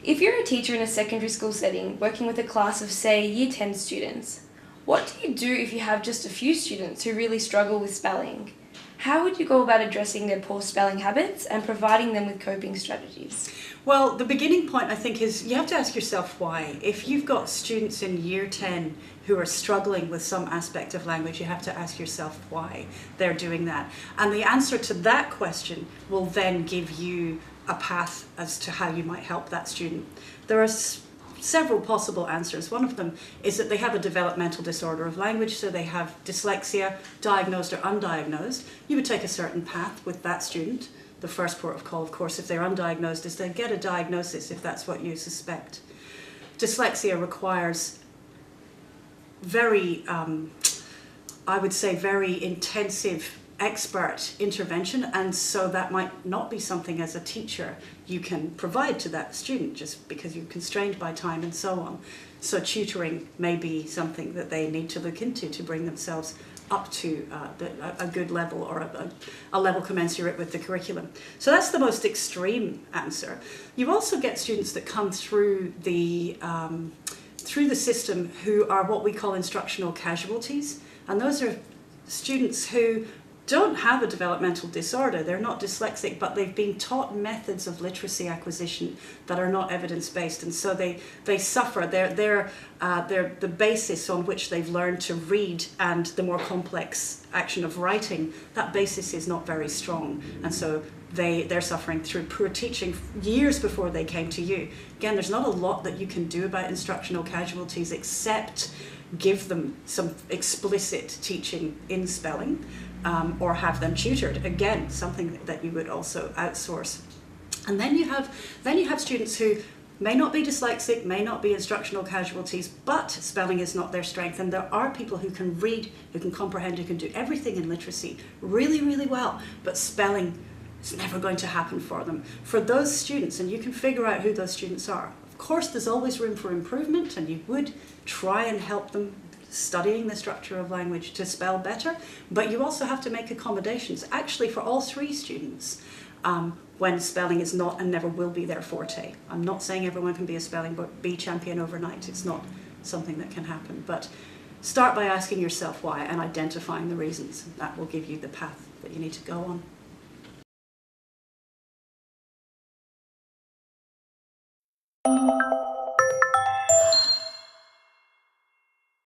If you're a teacher in a secondary school setting working with a class of, say, Year 10 students, what do you do if you have just a few students who really struggle with spelling? How would you go about addressing their poor spelling habits and providing them with coping strategies? Well, the beginning point, I think, is you have to ask yourself why. If you've got students in Year 10 who are struggling with some aspect of language, you have to ask yourself why they're doing that. And the answer to that question will then give you a path as to how you might help that student. There are several possible answers. One of them is that they have a developmental disorder of language, so they have dyslexia, diagnosed or undiagnosed. You would take a certain path with that student. The first port of call, of course, if they're undiagnosed, is to get a diagnosis if that's what you suspect. Dyslexia requires very, I would say, very intensive expert intervention, and so that might not be something as a teacher you can provide to that student just because you're constrained by time and so on. So tutoring may be something that they need to look into to bring themselves up to a good level, or a level commensurate with the curriculum. So that's the most extreme answer. You also get students that come through the system who are what we call instructional casualties, and those are students who don't have a developmental disorder. They're not dyslexic, but they've been taught methods of literacy acquisition that are not evidence-based, and so they suffer. They're the basis on which they've learned to read and the more complex action of writing, that basis is not very strong, and so they're suffering through poor teaching years before they came to you. Again, there's not a lot that you can do about instructional casualties except give them some explicit teaching in spelling, or have them tutored. Again, something that you would also outsource. And then you have students who may not be dyslexic, may not be instructional casualties, but spelling is not their strength. And there are people who can read, who can comprehend, who can do everything in literacy really, really well, but spelling is never going to happen for them. For those students, and you can figure out who those students are, of course there's always room for improvement, and you would try and help them studying the structure of language to spell better, but you also have to make accommodations, actually for all three students, when spelling is not and never will be their forte. I'm not saying everyone can be a spelling bee champion overnight. It's not something that can happen, but start by asking yourself why and identifying the reasons. That will give you the path that you need to go on.